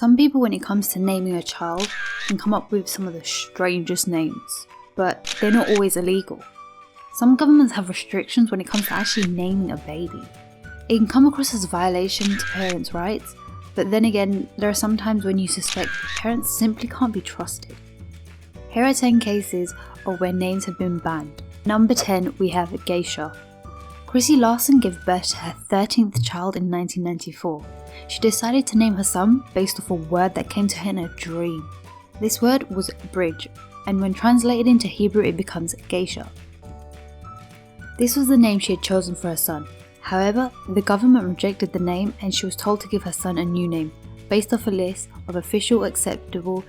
Some people, when it comes to naming a child, can come up with some of the strangest names, but they're not always illegal. Some governments have restrictions when it comes to actually naming a baby. It can come across as a violation to parents' rights, but then again, there are some times when you suspect parents simply can't be trusted. Here are 10 cases of where names have been banned. Number 10, we have GESHER. Chrissy Larson gave birth to her 13th child in 1994. She decided to name her son based off a word that came to her in a dream. This word was bridge, and when translated into Hebrew it becomes GESHER. This was the name she had chosen for her son. However, the government rejected the name and she was told to give her son a new name, based off a list of official acceptable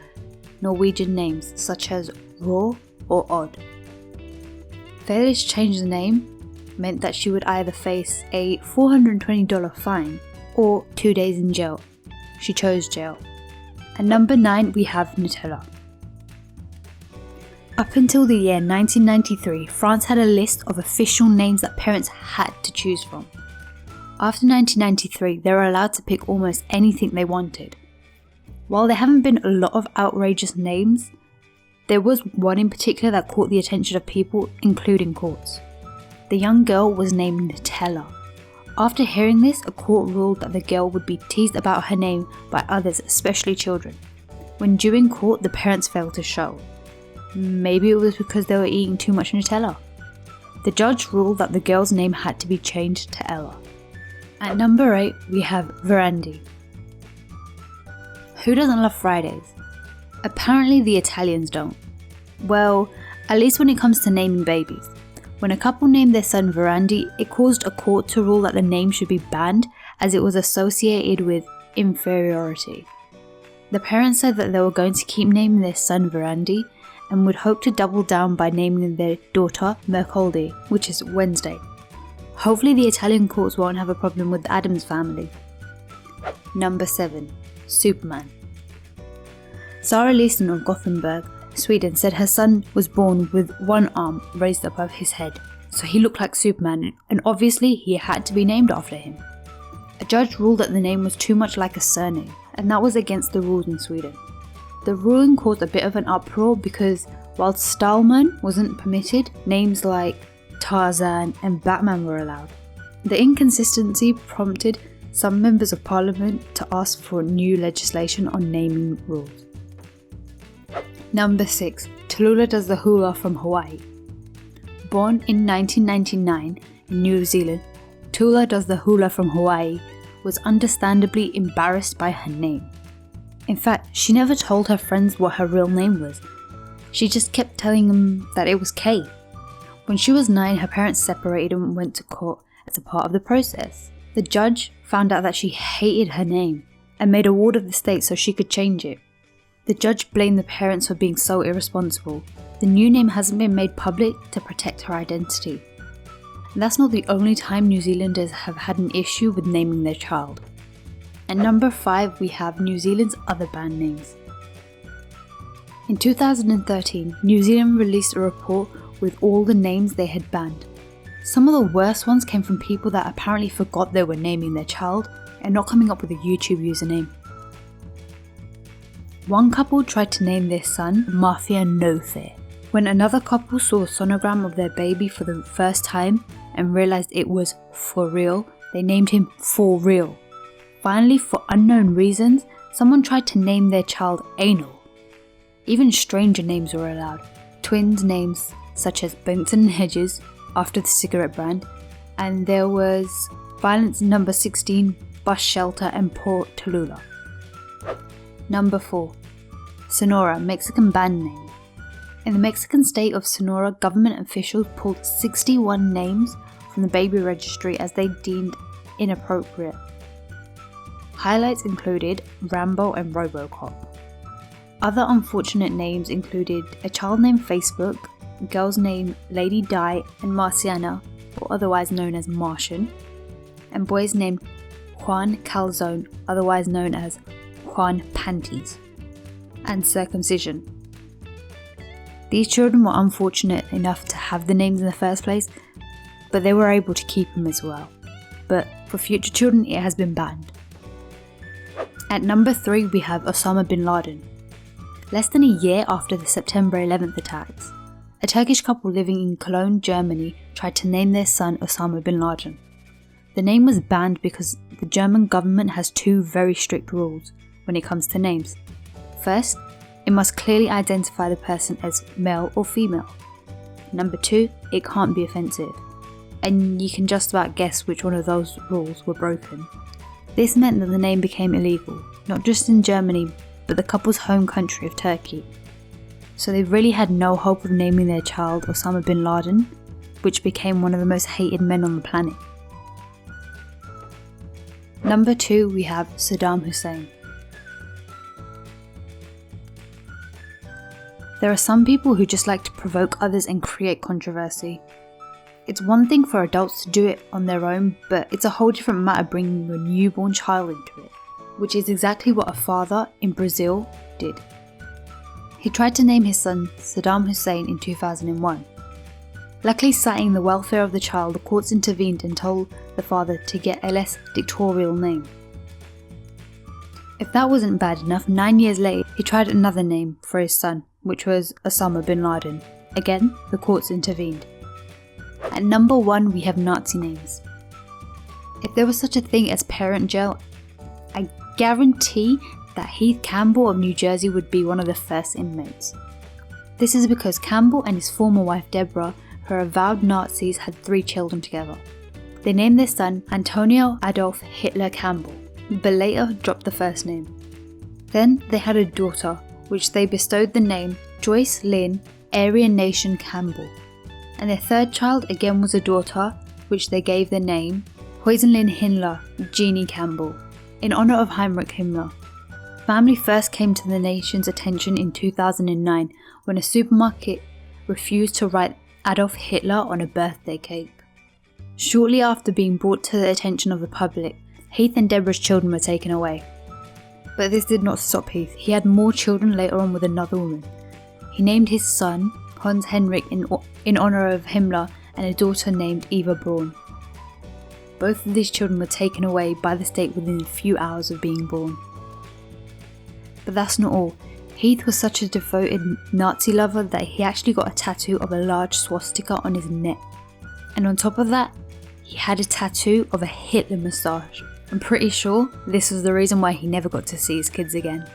Norwegian names such as Raw or Odd. Failure to change the name meant that she would either face a $420 fine or 2 days in jail. She chose jail. At number 9, we have NUTELLA. Up until the year 1993, France had a list of official names that parents had to choose from. After 1993, they were allowed to pick almost anything they wanted. While there haven't been a lot of outrageous names, there was one in particular that caught the attention of people, including courts. The young girl was named NUTELLA. After hearing this, a court ruled that the girl would be teased about her name by others, especially children. When due in court, the parents failed to show. Maybe it was because they were eating too much Nutella. The judge ruled that the girl's name had to be changed to Ella. At number 8, we have VENERDI. Who doesn't love Fridays? Apparently the Italians don't. Well, at least when it comes to naming babies. When a couple named their son VENERDI, it caused a court to rule that the name should be banned as it was associated with inferiority. The parents said that they were going to keep naming their son VENERDI and would hope to double down by naming their daughter Mercoledì, which is Wednesday. Hopefully the Italian courts won't have a problem with the Addams family. Number 7. Superman. Sarah Leeson of Gothenburg, Sweden said her son was born with one arm raised above his head, so he looked like Superman and obviously he had to be named after him. A judge ruled that the name was too much like a surname, and that was against the rules in Sweden. The ruling caused a bit of an uproar because while STAALMAN wasn't permitted, names like Tarzan and Batman were allowed. The inconsistency prompted some members of parliament to ask for new legislation on naming rules. Number 6. Tallulah does the hula from Hawaii. Born in 1999 in New Zealand, Tallulah does the hula from Hawaii was understandably embarrassed by her name. In fact, she never told her friends what her real name was. She just kept telling them that it was Kay. When she was 9, her parents separated and went to court as a part of the process. The judge found out that she hated her name and made a ward of the state so she could change it. The judge blamed the parents for being so irresponsible. The new name hasn't been made public to protect her identity. And that's not the only time New Zealanders have had an issue with naming their child. At number 5, we have New Zealand's other banned names. In 2013, New Zealand released a report with all the names they had banned. Some of the worst ones came from people that apparently forgot they were naming their child and not coming up with a YouTube username. One couple tried to name their son Mafia Nothe. When another couple saw a sonogram of their baby for the first time and realised it was for real, they named him For Real. Finally, for unknown reasons, someone tried to name their child Anal. Even stranger names were allowed. Twins' names such as Benson and Hedges, after the cigarette brand, and there was Violence Number 16, Bus Shelter and Poor Tallulah. Number 4. Sonora, Mexican band name. In the Mexican state of Sonora, government officials pulled 61 names from the baby registry as they deemed inappropriate. Highlights included Rambo and Robocop. Other unfortunate names included a child named Facebook, girls named Lady Di and Marciana, or otherwise known as Martian, and boys named Juan Calzone, otherwise known as Juan Panties, and circumcision. These children were unfortunate enough to have the names in the first place, but they were able to keep them as well. But for future children, it has been banned. At number 3 we have Osama bin Laden. Less than a year after the September 11th attacks, a Turkish couple living in Cologne, Germany tried to name their son Osama bin Laden. The name was banned because the German government has 2 very strict rules when it comes to names. First, it must clearly identify the person as male or female. Number 2, it can't be offensive. And you can just about guess which one of those rules were broken. This meant that the name became illegal, not just in Germany, but the couple's home country of Turkey. So they really had no hope of naming their child Osama bin Laden, which became one of the most hated men on the planet. Number 2 we have Saddam Hussein. There are some people who just like to provoke others and create controversy. It's one thing for adults to do it on their own, but it's a whole different matter bringing your newborn child into it, which is exactly what a father in Brazil did. He tried to name his son Saddam Hussein in 2001. Luckily, citing the welfare of the child, the courts intervened and told the father to get a less dictatorial name. If that wasn't bad enough, 9 years later he tried another name for his son, which was Osama bin Laden. Again, the courts intervened. At number 1 we have Nazi names. If there was such a thing as parent jail, I guarantee that Heath Campbell of New Jersey would be one of the first inmates. This is because Campbell and his former wife Deborah, who are avowed Nazis, had 3 children together. They named their son Antonio Adolf Hitler Campbell, but later dropped the first name. Then they had a daughter, which they bestowed the name Joyce Lynn Aryan Nation Campbell. And their third child again was a daughter, which they gave the name Hussein Himmler Jeannie Campbell, in honour of Heinrich Himmler. Family first came to the nation's attention in 2009 when a supermarket refused to write Adolf Hitler on a birthday cake. Shortly after being brought to the attention of the public, Heath and Deborah's children were taken away. But this did not stop Heath. He had more children later on with another woman. He named his son Hans Henrik in honour of Himmler and a daughter named Eva Braun. Both of these children were taken away by the state within a few hours of being born. But that's not all. Heath was such a devoted Nazi lover that he actually got a tattoo of a large swastika on his neck. And on top of that, he had a tattoo of a Hitler moustache. I'm pretty sure this was the reason why he never got to see his kids again.